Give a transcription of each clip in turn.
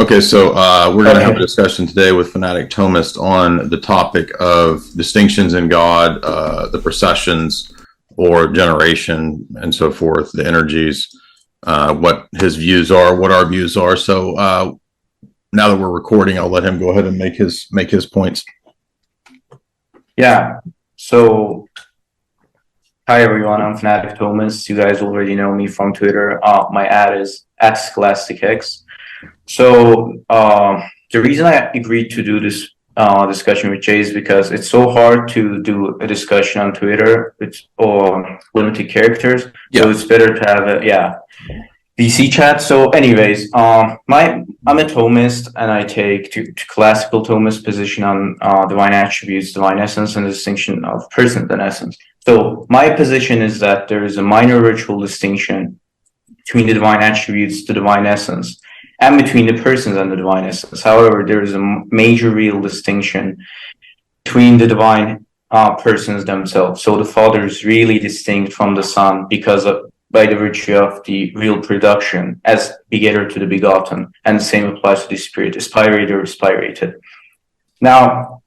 Okay, so we're going to have a Okay. discussion today with Fanatic Thomist on the topic of distinctions in God, the processions or generation, and so forth, the energies, what his views are, what our views are. So now that we're recording, I'll let him go ahead and make his points. Yeah. So, hi everyone. I'm Fanatic Thomist. You guys already know me from Twitter. My ad is @ScholasticX. So, the reason I agreed to do this discussion with Jay is because it's so hard to do a discussion on Twitter with limited characters. Yeah. So it's better to have VC chat. So, anyways, I'm a Thomist, and I take to classical Thomist position on divine attributes, divine essence, and the distinction of persons and essence. So, my position is that there is a minor ritual distinction between the divine attributes, the divine essence, and between the persons and the divine essence. However, there is a major real distinction between the divine persons themselves. So, the Father is really distinct from the Son because of by the virtue of the real production as begetter to the begotten, and the same applies to the Spirit, aspirated or aspirated. Now,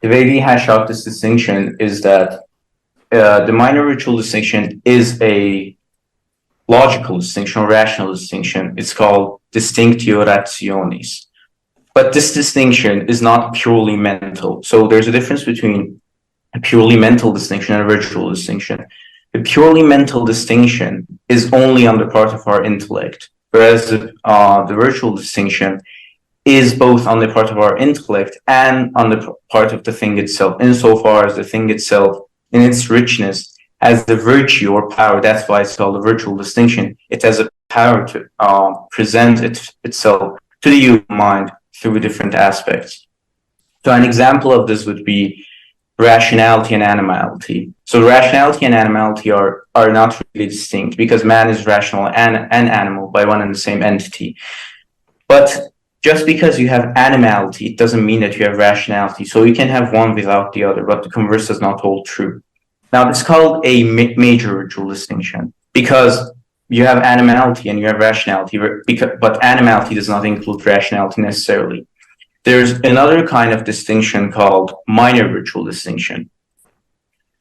the way we hash out this distinction is that the minor ritual distinction is a logical distinction or rational distinction. It's called distinctio rationis. But this distinction is not purely mental. So there's a difference between a purely mental distinction and a ritual distinction. The purely mental distinction is only on the part of our intellect, whereas the virtual distinction is both on the part of our intellect and on the part of the thing itself, insofar as the thing itself, in its richness, has the virtue or power. That's why it's called a virtual distinction. It has a power to present itself to the human mind through different aspects. So an example of this would be rationality and animality. So rationality and animality are not really distinct because man is rational and animal by one and the same entity. But just because you have animality, it doesn't mean that you have rationality. So you can have one without the other, but the converse does not hold true. Now, it's called a major ritual distinction because you have animality and you have rationality, but animality does not include rationality necessarily. There's another kind of distinction called minor ritual distinction.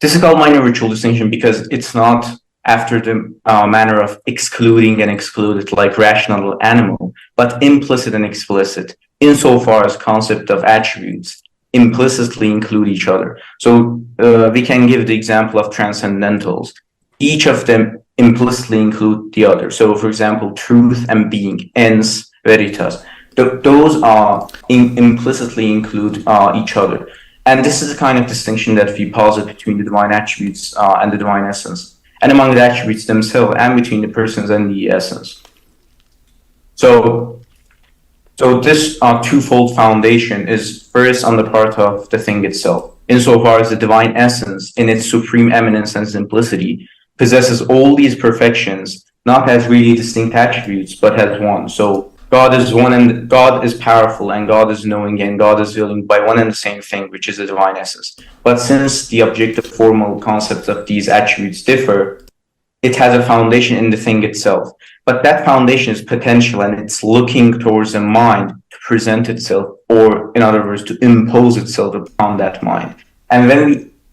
This is called minor ritual distinction because it's not after the manner of excluding and excluded like rational animal, but implicit and explicit, insofar as concept of attributes implicitly include each other. So we can give the example of transcendentals. Each of them implicitly include the other. So, for example, truth and being, ens veritas. Those implicitly include each other. And this is a kind of distinction that we posit between the divine attributes and the divine essence, and among the attributes themselves, and between the persons and the essence. So this twofold foundation is first on the part of the thing itself, insofar as the divine essence, in its supreme eminence and simplicity, possesses all these perfections, not as really distinct attributes, but as one. So God is one, and God is powerful, and God is knowing, and God is willing by one and the same thing, which is the divine essence. But since the objective formal concepts of these attributes differ, it has a foundation in the thing itself. But that foundation is potential, and it's looking towards a mind to present itself, or in other words, to impose itself upon that mind. And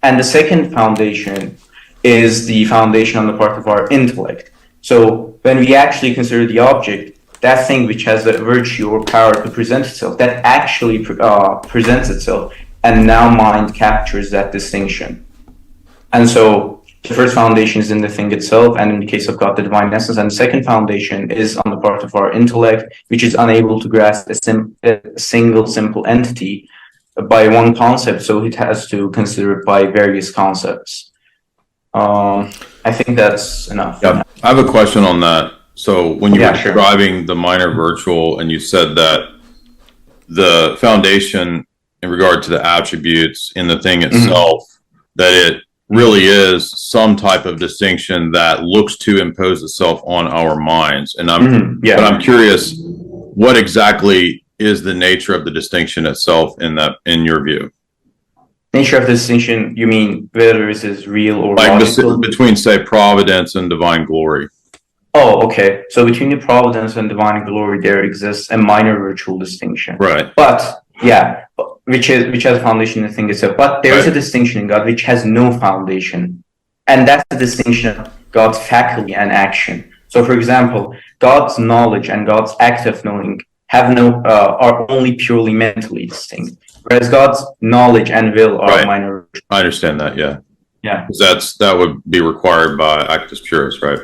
the second foundation is the foundation on the part of our intellect. So when we actually consider the object, that thing which has the virtue or power to present itself, that actually presents itself, and now mind captures that distinction. And so the first foundation is in the thing itself, and in the case of God, the divine essence. And the second foundation is on the part of our intellect, which is unable to grasp a single simple entity by one concept, so it has to consider it by various concepts. I think that's enough. Yeah, I have a question on that. So when you were Sure. describing the minor virtual, and you said that the foundation in regard to the attributes in the thing itself, that it really is some type of distinction that looks to impose itself on our minds. And but I'm curious, what exactly is the nature of the distinction itself in your view? Nature of the distinction, you mean whether this is real or like logical? between, say, providence and divine glory? Oh, okay. So between the providence and divine glory, there exists a minor virtual distinction. Right. But yeah, which has foundation in the thing itself. But there is a distinction in God which has no foundation, and that's the distinction of God's faculty and action. So, for example, God's knowledge and God's act of knowing have no are only purely mentally distinct, whereas God's knowledge and will are Right. minor. I understand that. Yeah. Yeah. 'Cause that would be required by Actus Purus, right?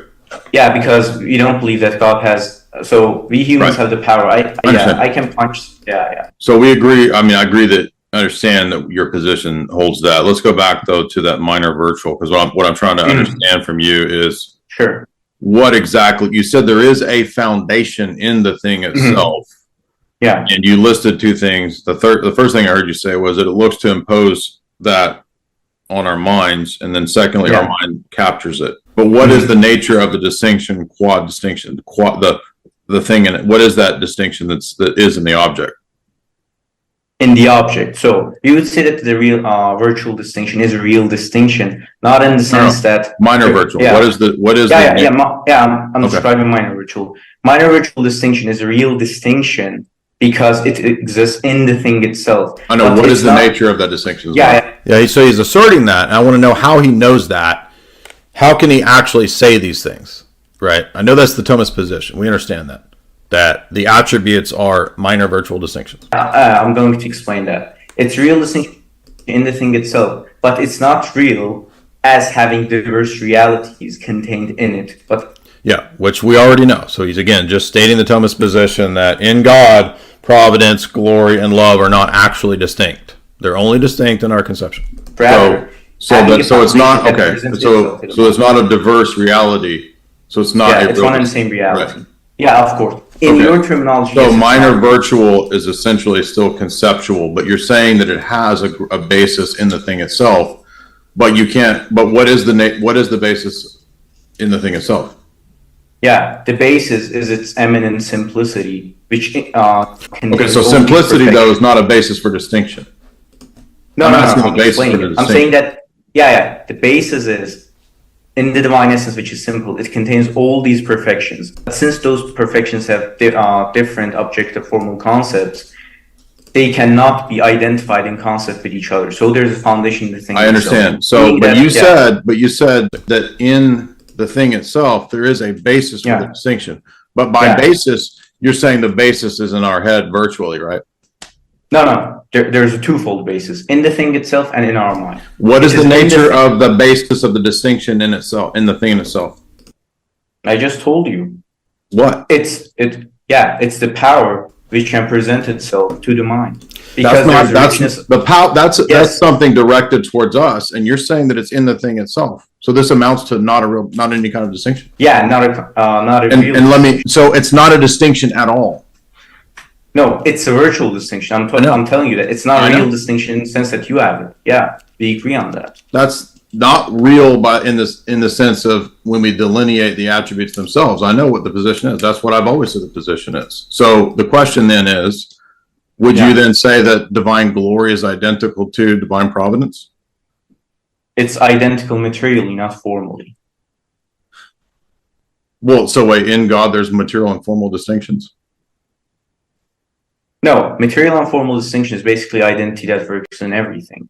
Yeah, because we don't believe that God has. So we humans Right. have the power. understand. I can punch. Yeah. So we agree. I mean, I agree that I understand that your position holds that. Let's go back though to that minor virtual, because what I'm trying to understand from you is Sure. what exactly you said. There is a foundation in the thing itself. Yeah. And you listed two things. The first thing I heard you say was that it looks to impose that on our minds, and then secondly, our mind captures it. But what is the nature of the distinction, quad distinction, the thing in it? What is that distinction that is in the object? In the object. So we would say that the real virtual distinction is a real distinction, not in the sense that minor virtual. Yeah. What is I'm describing minor virtual. Minor virtual distinction is a real distinction because it exists in the thing itself. I know. What is the nature of that distinction? Yeah. So he's asserting that, and I want to know how he knows that. How can he actually say these things? Right. I know that's the Thomist position. We understand that the attributes are minor virtual distinctions. I'm going to explain that. It's real distinction in the thing itself, but it's not real as having diverse realities contained in it. But yeah, which we already know. So he's again just stating the Thomist position that in God, providence, glory, and love are not actually distinct. They're only distinct in our conception. So it's not okay. So it's not a diverse reality. So it's not. Yeah, it's one and the same reality. Right. Yeah, of course. In your terminology. So minor virtual is essentially still conceptual, but you're saying that it has a basis in the thing itself, but you can't. But what is the basis in the thing itself? Yeah, the basis is its eminent simplicity, which okay. So simplicity though is not a basis for distinction. No, I'm saying that. Yeah. The basis is in the divine essence, which is simple. It contains all these perfections. But since those perfections have different objective formal concepts, they cannot be identified in concept with each other. So there's a foundation in the thing. I understand. So, but you said that in the thing itself, there is a basis for the distinction. But by basis, you're saying the basis is in our head virtually, right? No. There's a twofold basis in the thing itself and in our mind. What is the nature of the basis of the distinction in itself, in the thing itself? I just told you. What? It's the power which can present itself to the mind. Because that's something directed towards us, and you're saying that it's in the thing itself. So this amounts to not any kind of distinction. Yeah, not a real. And so it's not a distinction at all. No, it's a virtual distinction. I'm telling you that it's not a real distinction in the sense that you have it. Yeah, we agree on that. That's not real, but in the sense of when we delineate the attributes themselves. I know what the position is. That's what I've always said the position is. So the question then is, would you then say that divine glory is identical to divine providence? It's identical materially, not formally. Well, so wait, in God, there's material and formal distinctions? No, material and formal distinction is basically identity that works in everything.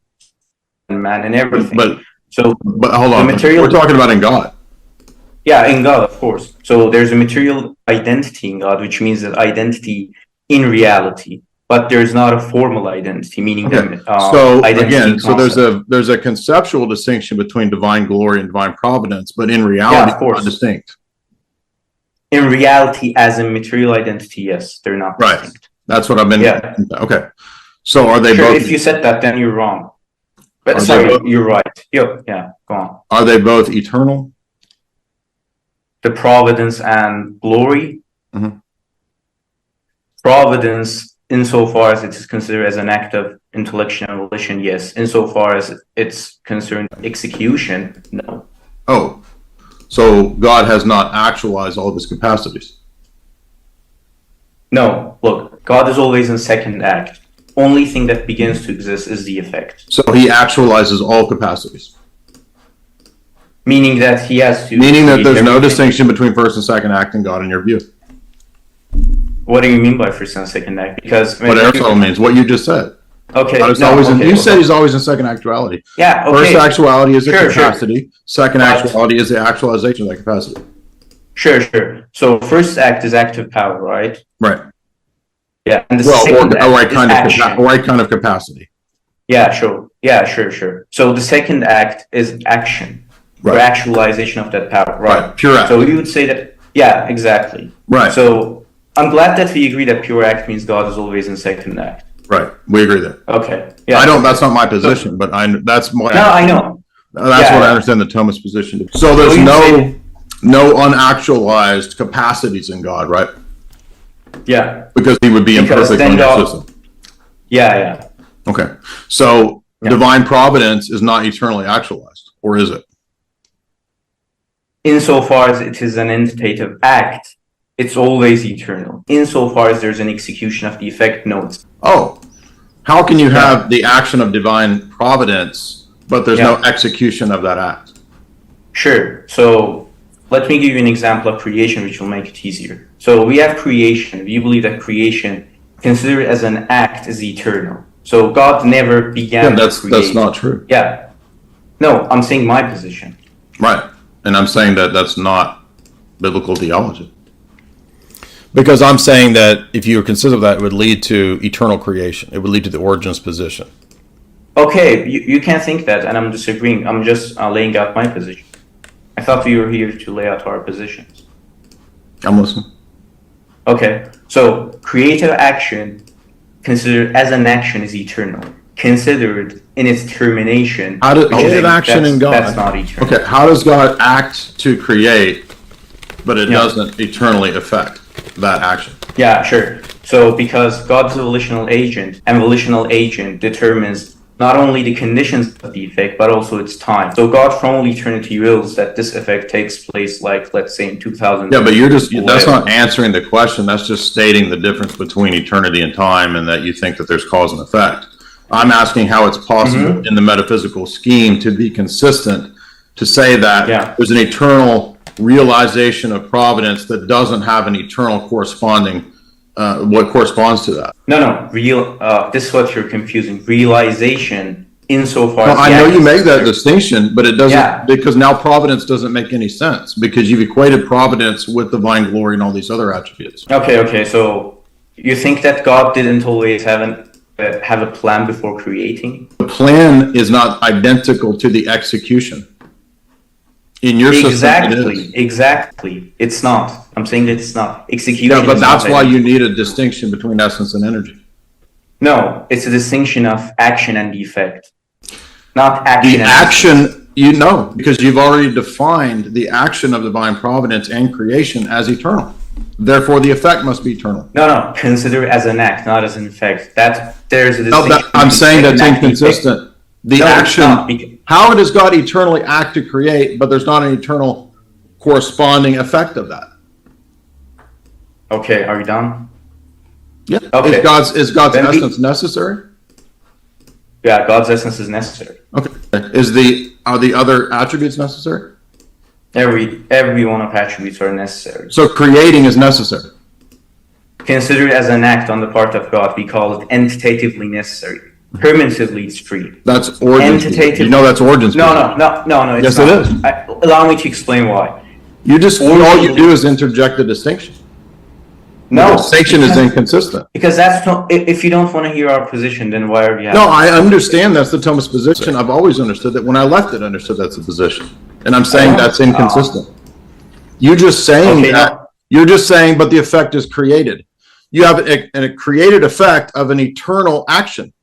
Man and everything. But hold on. We're talking about in God. Yeah, in God, of course. So there's a material identity in God, which means that identity in reality, but there's not a formal identity, meaning that so again, so there's a conceptual distinction between divine glory and divine providence, but in reality, they're not distinct. In reality, as in material identity, yes, they're not distinct. That's what I've been. Yeah. Okay. So are they both? If you said that, then you're wrong. But you're right. Yeah. Go on. Are they both eternal? The providence and glory. Mm-hmm. Providence, insofar as it is considered as an act of intellection and volition, yes. Insofar as it's concerned execution, no. Oh, so God has not actualized all of his capacities. No, look, God is always in second act. Only thing that begins to exist is the effect. So he actualizes all capacities. Meaning that he has to. Meaning that create there's no everything. distinction between first and second act in God in your view. What do you mean by first and second act? Because What Aristotle means, what you just said. Okay. God is no, always okay, you okay. said he's always in second actuality. Yeah. Okay. First actuality is the Sure, sure. capacity. Second But- actuality is the actualization of that capacity. Sure. So first act is active power, right? Right. Yeah. And the Well, second or act right is kind action. of right kind of capacity. Yeah, sure. Yeah, sure. So the second act is action, or Right. actualization of that power, right? Right. Pure act. So you would say that, yeah, exactly. Right. So I'm glad that we agree that pure act means God is always in second act. Right. We agree there. Okay. Yeah. I don't. That's not my position, but that's what. No, I know. That's Yeah. what I understand the Thomist position to be. So there's you say no unactualized capacities in God, right? Yeah. Because he would be Because imperfect then on your God- system. Yeah. Okay. So Yeah. divine providence is not eternally actualized, or is it? Insofar as it is an entitative act, it's always eternal. Insofar as there's an execution of the effect, no, it's Oh, how can you have the action of divine providence, but there's no execution of that act? Sure. So let me give you an example of creation, which will make it easier. So we have creation. We believe that creation, considered as an act, is eternal. So God never began Yeah, to that's create. not true. Yeah. No, I'm saying my position. Right. And I'm saying that that's not biblical theology. Because I'm saying that if you consider that, it would lead to eternal creation. It would lead to the origin's position. Okay, you can think that, and I'm disagreeing. I'm just laying out my position. I thought we were here to lay out our positions. I'm listening. Okay, so creative action, considered as an action, is eternal. Considered in its termination. How did which is creative action in God? That's not eternal. Okay, how does God act to create, but it Yeah. doesn't eternally affect that action? Yeah, sure. So because God's a volitional agent, and volitional agent determines not only the conditions of the effect, but also its time. So God from all eternity wills that this effect takes place, like, let's say in 2000. Yeah, but that's not answering the question. That's just stating the difference between eternity and time, and that you think that there's cause and effect. I'm asking how it's possible in the metaphysical scheme to be consistent, to say that there's an eternal realization of providence that doesn't have an eternal corresponding, what corresponds to that. No, this is what you're confusing. Realization insofar as Well, I the know act you is make that true. distinction, but it doesn't, Yeah. because now providence doesn't make any sense, because you've equated providence with divine glory and all these other attributes. Okay, so you think that God didn't always have a plan before creating? The plan is not identical to the execution. In your system, it is. Exactly. It's not. I'm saying that it's not. Execution. Yeah, but is that's not why identical. you need a distinction between essence and energy. No, it's a distinction of action and effect, not action. The and action, because you've already defined the action of divine providence and creation as eternal. Therefore, the effect must be eternal. No. Consider it as an act, not as an effect. There's a No, distinction. I'm saying that's between act and effect. inconsistent. The No, it's action, not, because- how does God eternally act to create, but there's not an eternal corresponding effect of that? Okay, are you done? Yeah. Okay. Is God's Then we- essence necessary? Yeah, God's essence is necessary. Okay. Are the other attributes necessary? Every one of attributes are necessary. So creating is necessary. Consider it as an act on the part of God. We call it entitatively necessary. Permanently, it's free. That's origins. Entitative- You know that's origins. No. It's Yes, it not. is. Allow me to explain why. All you do is interject a distinction. No, The distinction is because- inconsistent. Because that's not. If you don't want to hear our position, then why are we having? No, I understand that's the Thomist position. I've always understood that. When I left it, I understood that's the position. And I'm saying that's inconsistent. You're just saying Okay, that. no. You're just saying, but the effect is created. You have a created effect of an eternal action.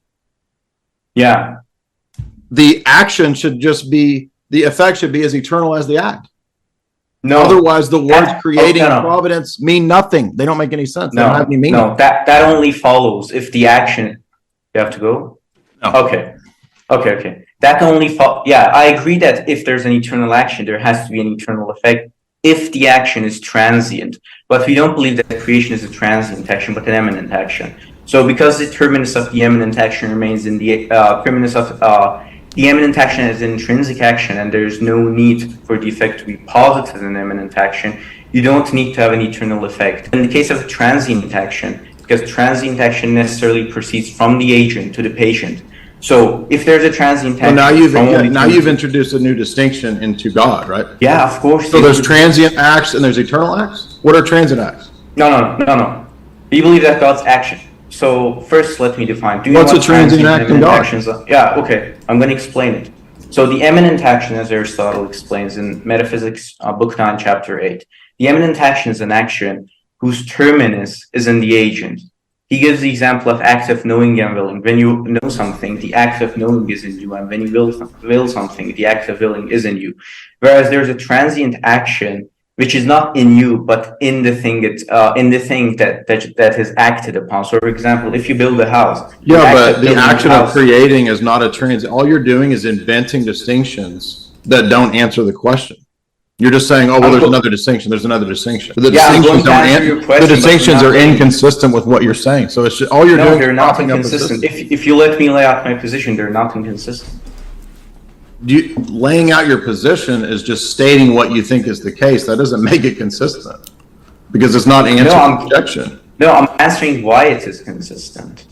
Yeah. The action should just be, the effect should be as eternal as the act. No. Otherwise, the words That- creating no. and providence mean nothing. They don't make any sense. They don't have any meaning. No. That only follows if the action. You have to go. No. Okay. That only Yeah, I agree that if there's an eternal action, there has to be an eternal effect if the action is transient. But we don't believe that creation is a transient action, but an immanent action. So because the terminus of the immanent action remains in the terminus of the imminent action is an intrinsic action and there's no need for the effect to be positive in imminent action, you don't need to have an eternal effect. In the case of transient action, because transient action necessarily proceeds from the agent to the patient. So if there's a transient action, now you've introduced a new distinction into God, right? Yeah, of course. So there's transient acts and there's eternal acts. What are transient acts? No. We believe that God's action. So first, let me define. What's a transient act in God? Yeah, okay. I'm going to explain it. So the eminent action, as Aristotle explains in Metaphysics, Book 9, Chapter 8, the eminent action is an action whose terminus is in the agent. He gives the example of act of knowing and willing. When you know something, the act of knowing is in you, and when you will something, the act of willing is in you. Whereas there's a transient action which is not in you, but in the thing that is acted upon. So, for example, if you build a house, but the action of creating is not a transient. All you're doing is inventing distinctions that don't answer the question. You're just saying, oh, well, there's another distinction. There's another distinction. But the distinctions are inconsistent with what you're saying. So it's just, all you're doing. They're not inconsistent. If you let me lay out my position, they're not inconsistent. Laying out your position is just stating what you think is the case. That doesn't make it consistent because it's not answering the objection. No, I'm answering why it is consistent.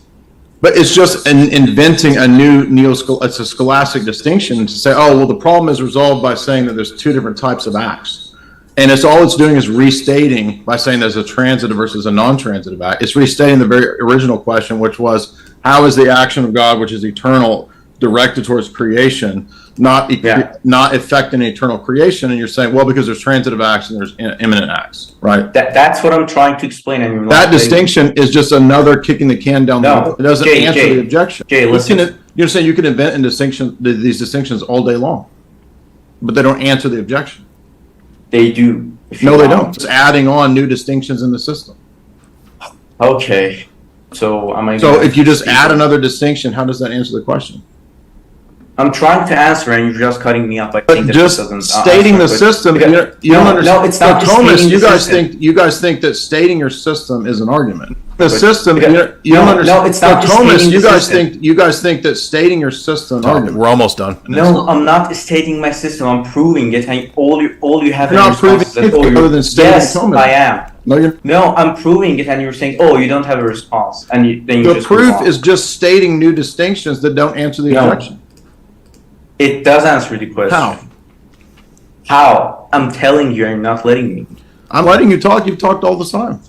But it's just inventing a new it's a scholastic distinction to say, oh, well, the problem is resolved by saying that there's two different types of acts. And all it's doing is restating by saying there's a transitive versus a non-transitive act. It's restating the very original question, which was, how is the action of God, which is eternal, directed towards creation, not affecting eternal creation? And you're saying, well, because there's transitive acts and there's imminent acts, right? That's what I'm trying to explain. And that distinction is just another kicking the can down the road. It doesn't answer the objection. You're saying you can invent these distinctions all day long, but they don't answer the objection. They do. No, they don't. It's adding on new distinctions in the system. Okay. So if you just add another distinction, how does that answer the question? I'm trying to answer, and you're just cutting me off by saying that just stating the system. You don't understand. No, it's not. Thomist, you guys think that stating your system is an argument. The system. You don't understand. No, it's not. Thomist, you guys think that stating your system. We're almost done. No, I'm not stating my system. I'm proving it. And all you have. You're not proving anything other than stating. Yes, I am. No, I'm proving it, and you're saying, "Oh, you don't have a response," and then you the proof is just stating new distinctions that don't answer the objection. It does answer the question. How? I'm telling you, you're not letting me. I'm letting you talk. You've talked all the time.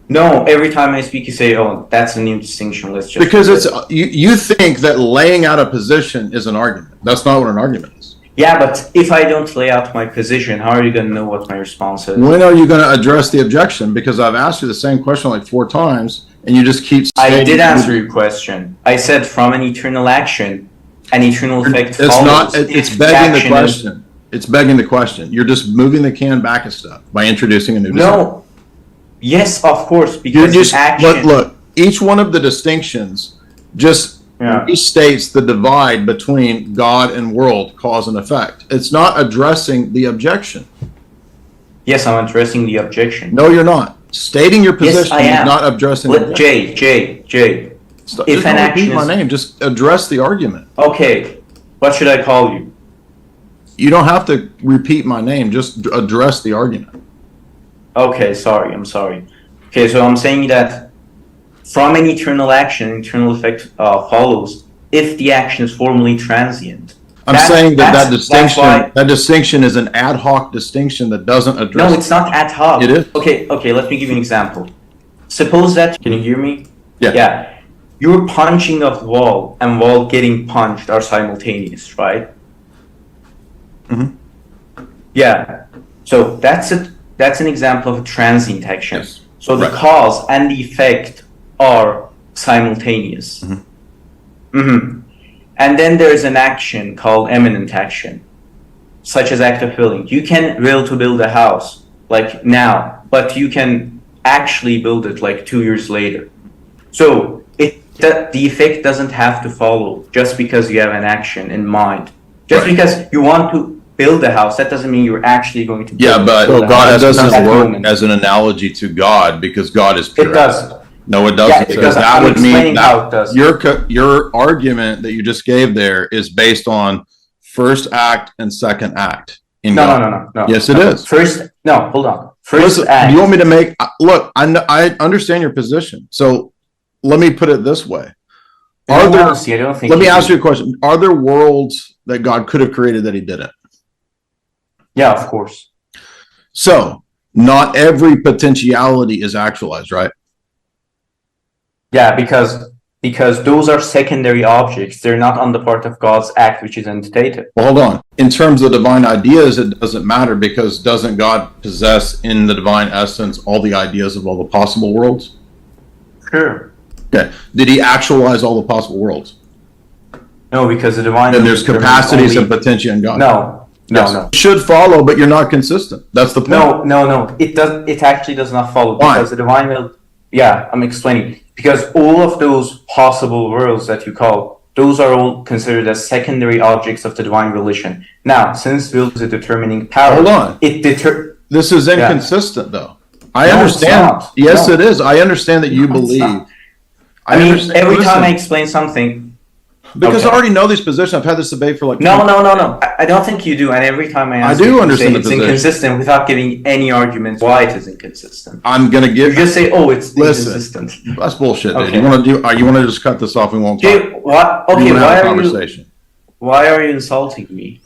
No, every time I speak, you say, "Oh, that's a new distinction." Let's just because it's you think that laying out a position is an argument. That's not what an argument is. Yeah, but if I don't lay out my position, how are you going to know what my response is? When are you going to address the objection? Because I've asked you the same question like 4 times, and you just keep. I did answer your question. I said from an eternal action, an eternal effect follows. It's not. It's begging the question. It's begging the question. You're just moving the can back a step by introducing a new distinction. No. Yes, of course, because action. Look, each one of the distinctions just restates the divide between God and world, cause and effect. It's not addressing the objection. Yes, I'm addressing the objection. No, you're not. Stating your position is not addressing the objection. Jay. If an action repeat my name, just address the argument. Okay. What should I call you? You don't have to repeat my name. Just address the argument. Okay, sorry. I'm sorry. Okay, so I'm saying that from an eternal action, an eternal effect follows if the action is formally transient. I'm saying that distinction is an ad hoc distinction that doesn't address. No, it's not ad hoc. It is. Okay. Let me give you an example. Suppose that. Can you hear me? Yeah. Yeah. You're punching a wall and wall getting punched are simultaneous, right? Mm-hmm. Yeah. So that's an example of a transient action. Yes. So the cause and the effect are simultaneous. Mm-hmm. Mm-hmm. And then there's an action called imminent action, such as act of willing. You can will to build a house like now, but you can actually build it like 2 years later. So the effect doesn't have to follow just because you have an action in mind. Just because you want to build a house, that doesn't mean you're actually going to build but God doesn't work as an analogy to God because God is pure. It does. No, it doesn't. Yeah, because because that I'm would mean explaining how it does. your argument that you just gave there is based on first act and second act. No. Yes, it is. Hold on. First Listen, act. you want me to make? Look, I understand your position. So let me put it this way. Honestly, I don't think. Let me ask you a question. Are there worlds that God could have created that he didn't? Yeah, of course. So not every potentiality is actualized, right? Yeah, because those are secondary objects. They're not on the part of God's act, which is antidated. Well, hold on. In terms of divine ideas, it doesn't matter because doesn't God possess in the divine essence all the ideas of all the possible worlds? Sure. Okay. Did he actualize all the possible worlds? No, because the divine. And there's capacities and potential in God. No. It should follow, but you're not consistent. That's the point. No. It actually does not follow. Why? Because the divine will. Yeah, I'm explaining. Because all of those possible worlds that you call, those are all considered as secondary objects of the divine volition. Now, since will is a determining power, hold on. This is inconsistent, though. I No, understand. it's not. Yes, No. it is. I understand that you believe. Every time I explain something. Because Okay. I already know these positions. I've had this debate for like. No. I don't think you do. And every time I ask, I do you understand say the it's position. inconsistent without giving any arguments why it is inconsistent. I'm gonna You give. just say, "Oh, it's Listen. inconsistent." That's bullshit, dude. Okay. You want to do? You want to just cut this off? We won't. Okay, what? Okay, we won't have why a are you? conversation. Why are you insulting me?